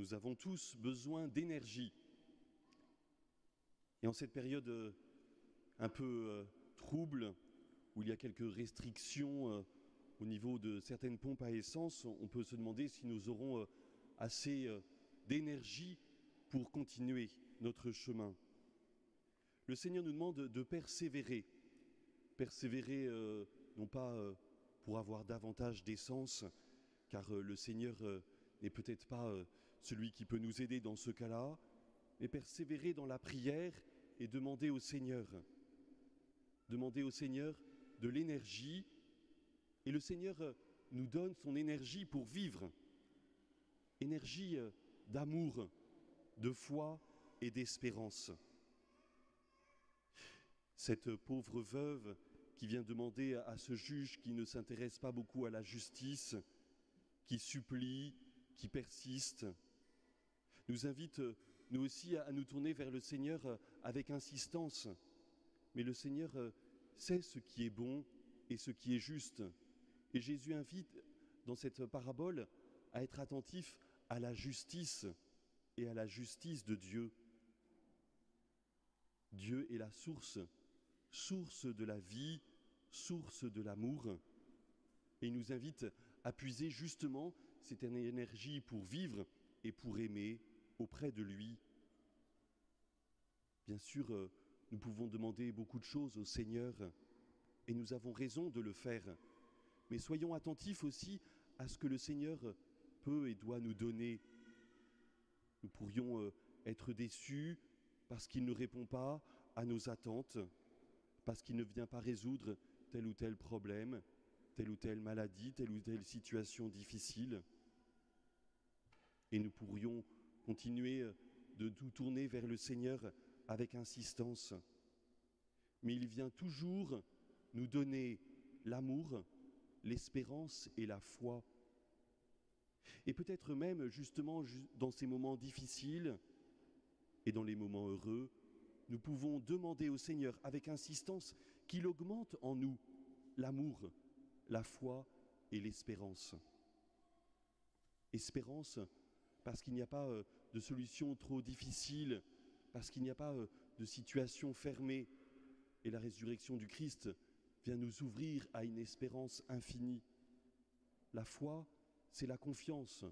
Nous avons tous besoin d'énergie. Et en cette période un peu trouble, où il y a quelques restrictions au niveau de certaines pompes à essence, on peut se demander si nous aurons assez d'énergie pour continuer notre chemin. Le Seigneur nous demande de persévérer. Persévérer non pas pour avoir davantage d'essence, car le Seigneur n'est peut-être pas celui qui peut nous aider dans ce cas-là, mais persévérer dans la prière et demander au Seigneur de l'énergie, et le Seigneur nous donne son énergie pour vivre, énergie d'amour, de foi et d'espérance. Cette pauvre veuve qui vient demander à ce juge qui ne s'intéresse pas beaucoup à la justice, qui supplie, qui persiste, nous invite, nous aussi, à nous tourner vers le Seigneur avec insistance. Mais le Seigneur sait ce qui est bon et ce qui est juste. Et Jésus invite, dans cette parabole, à être attentif à la justice et à la justice de Dieu. Dieu est la source de la vie, source de l'amour. Et il nous invite à puiser justement cette énergie pour vivre et pour aimer auprès de lui. Bien sûr, nous pouvons demander beaucoup de choses au Seigneur, et nous avons raison de le faire. Mais soyons attentifs aussi à ce que le Seigneur peut et doit nous donner. Nous pourrions être déçus parce qu'il ne répond pas à nos attentes, parce qu'il ne vient pas résoudre tel ou tel problème, telle ou telle maladie, telle ou telle situation difficile. Et nous pourrions continuer de nous tourner vers le Seigneur avec insistance. Mais il vient toujours nous donner l'amour, l'espérance et la foi. Et peut-être même, justement, dans ces moments difficiles et dans les moments heureux, nous pouvons demander au Seigneur avec insistance qu'il augmente en nous l'amour, la foi et l'espérance. Espérance parce qu'il n'y a pas de solution trop difficile, parce qu'il n'y a pas de situation fermée. Et la résurrection du Christ vient nous ouvrir à une espérance infinie. La foi, c'est la confiance.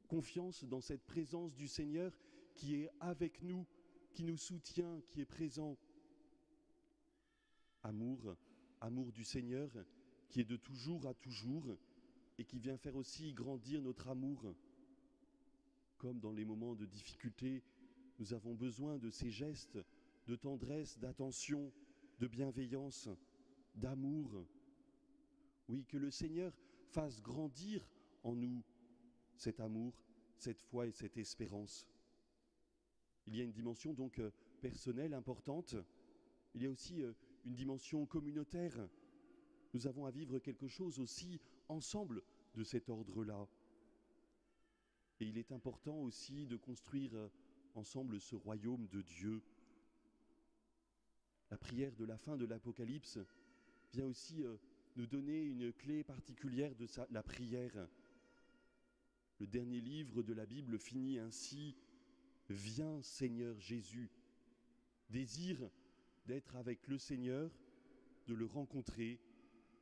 Confiance dans cette présence du Seigneur qui est avec nous, qui nous soutient, qui est présent. Amour, amour du Seigneur qui est de toujours à toujours et qui vient faire aussi grandir notre amour. Comme dans les moments de difficulté, nous avons besoin de ces gestes de tendresse, d'attention, de bienveillance, d'amour. Oui, que le Seigneur fasse grandir en nous cet amour, cette foi et cette espérance. Il y a une dimension donc personnelle importante. Il y a aussi une dimension communautaire. Nous avons à vivre quelque chose aussi ensemble de cet ordre-là. Et il est important aussi de construire ensemble ce royaume de Dieu. La prière de la fin de l'Apocalypse vient aussi nous donner une clé particulière de la prière. Le dernier livre de la Bible finit ainsi: « Viens Seigneur Jésus ». Désir d'être avec le Seigneur, de le rencontrer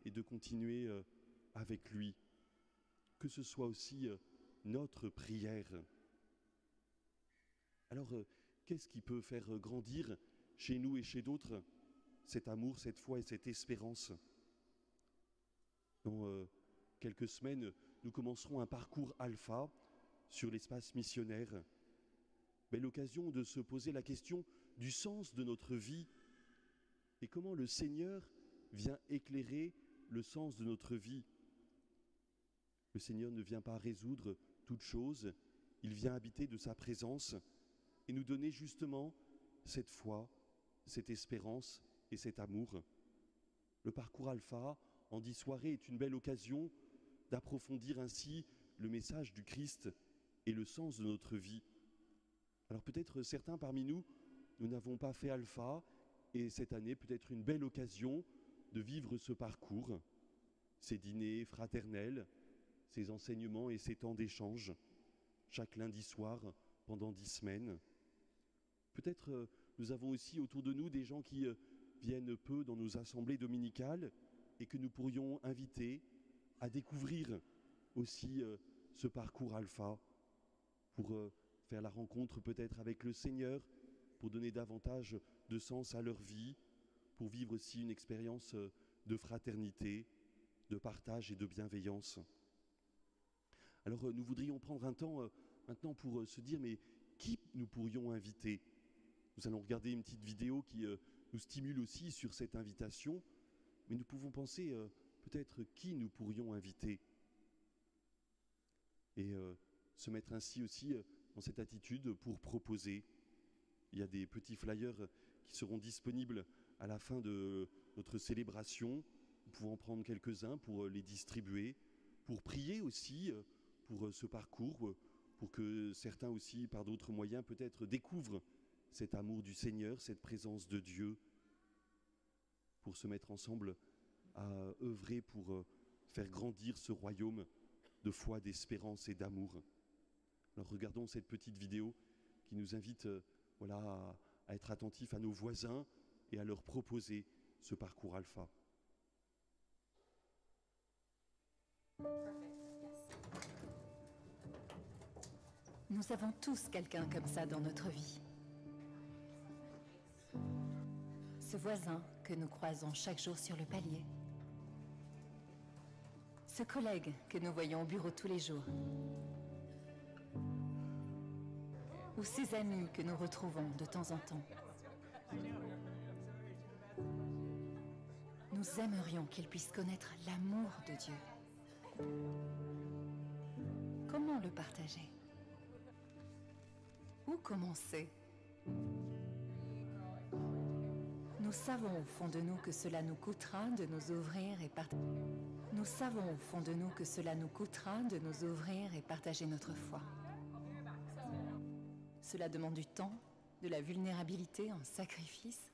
et de continuer avec lui. Que ce soit aussi notre prière. Alors, qu'est-ce qui peut faire grandir chez nous et chez d'autres cet amour, cette foi et cette espérance? Dans quelques semaines, nous commencerons un parcours alpha sur l'espace missionnaire. Belle occasion de se poser la question du sens de notre vie et comment le Seigneur vient éclairer le sens de notre vie. Le Seigneur ne vient pas résoudre toute chose, il vient habiter de sa présence et nous donner justement cette foi, cette espérance et cet amour. Le parcours alpha en 10 soirées est une belle occasion d'approfondir ainsi le message du Christ et le sens de notre vie. Alors peut-être certains parmi nous, nous n'avons pas fait alpha et cette année peut être une belle occasion de vivre ce parcours, ces dîners fraternels, ces enseignements et ces temps d'échange. chaque lundi soir pendant 10 semaines. Peut-être nous avons aussi autour de nous des gens qui viennent peu dans nos assemblées dominicales et que nous pourrions inviter à découvrir aussi ce parcours alpha pour faire la rencontre peut-être avec le Seigneur, pour donner davantage de sens à leur vie, pour vivre aussi une expérience de fraternité, de partage et de bienveillance. Alors nous voudrions prendre un temps maintenant pour se dire, mais qui nous pourrions inviter? Nous allons regarder une petite vidéo qui nous stimule aussi sur cette invitation, mais nous pouvons penser peut-être qui nous pourrions inviter et se mettre ainsi aussi dans cette attitude pour proposer. Il y a des petits flyers qui seront disponibles à la fin de notre célébration. Nous pouvons en prendre quelques-uns pour les distribuer, pour prier aussi pour ce parcours, pour que certains aussi, par d'autres moyens, peut-être découvrent cet amour du Seigneur, cette présence de Dieu, pour se mettre ensemble à œuvrer pour faire grandir ce royaume de foi, d'espérance et d'amour. Alors regardons cette petite vidéo qui nous invite à être attentifs à nos voisins et à leur proposer ce parcours alpha. Nous avons tous quelqu'un comme ça dans notre vie. Ce voisin que nous croisons chaque jour sur le palier. Ce collègue que nous voyons au bureau tous les jours. Ou ces amis que nous retrouvons de temps en temps. Nous aimerions qu'ils puissent connaître l'amour de Dieu. Comment le partager? Où commencer? Nous savons au fond de nous que cela nous coûtera de nous ouvrir et partager. Nous savons au fond de nous que cela nous coûtera de nous ouvrir et partager notre foi. Cela demande du temps, de la vulnérabilité, un sacrifice.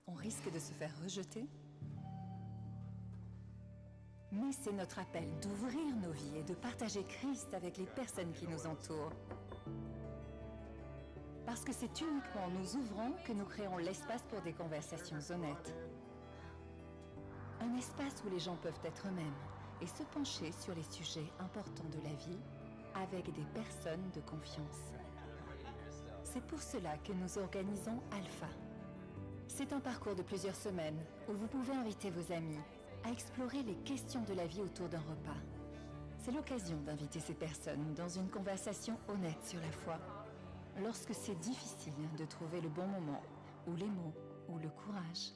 On risque de se faire rejeter. Mais c'est notre appel d'ouvrir nos vies et de partager Christ avec les personnes qui nous entourent. Parce que c'est uniquement en nous ouvrant que nous créons l'espace pour des conversations honnêtes. Un espace où les gens peuvent être eux-mêmes et se pencher sur les sujets importants de la vie avec des personnes de confiance. C'est pour cela que nous organisons Alpha. C'est un parcours de plusieurs semaines où vous pouvez inviter vos amis à explorer les questions de la vie autour d'un repas. C'est l'occasion d'inviter ces personnes dans une conversation honnête sur la foi. Lorsque c'est difficile de trouver le bon moment, ou les mots, ou le courage,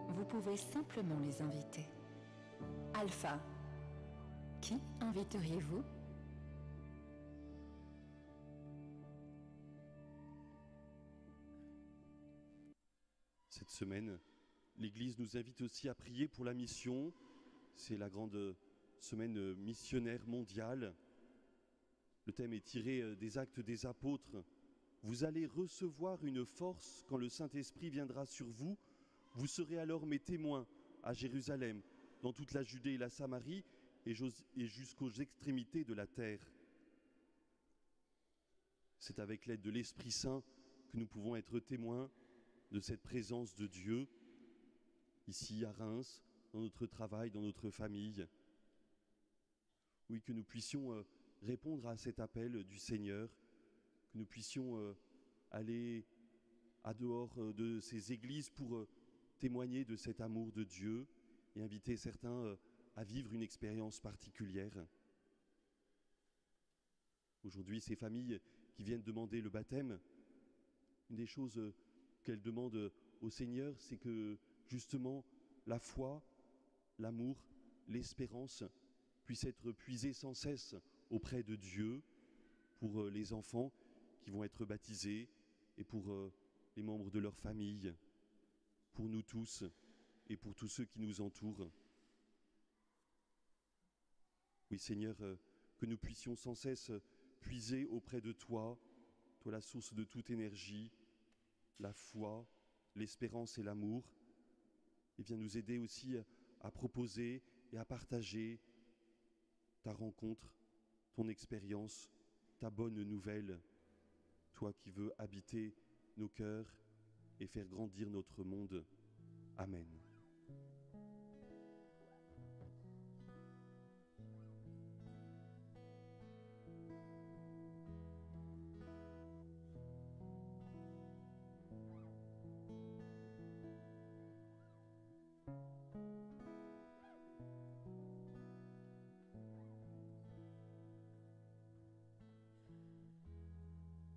vous pouvez simplement les inviter. Alpha. Qui inviteriez-vous? Cette semaine, l'Église nous invite aussi à prier pour la mission. C'est la grande semaine missionnaire mondiale. Le thème est tiré des Actes des Apôtres. Vous allez recevoir une force quand le Saint-Esprit viendra sur vous. Vous serez alors mes témoins à Jérusalem, dans toute la Judée et la Samarie et jusqu'aux extrémités de la terre. C'est avec l'aide de l'Esprit Saint que nous pouvons être témoins de cette présence de Dieu, ici à Reims, dans notre travail, dans notre famille. Oui, que nous puissions répondre à cet appel du Seigneur, que nous puissions aller à dehors de ces églises pour témoigner de cet amour de Dieu et inviter certains à vivre une expérience particulière. Aujourd'hui, ces familles qui viennent demander le baptême, une des choses qu'elles demandent au Seigneur, c'est que justement la foi, l'amour, l'espérance puissent être puisées sans cesse auprès de Dieu pour les enfants qui vont être baptisés et pour les membres de leur famille, pour nous tous et pour tous ceux qui nous entourent. Oui, Seigneur, que nous puissions sans cesse puiser auprès de toi, toi la source de toute énergie, la foi, l'espérance et l'amour, et viens nous aider aussi à proposer et à partager ta rencontre, ton expérience ta bonne nouvelle, toi qui veux habiter nos cœurs et faire grandir notre monde. Amen.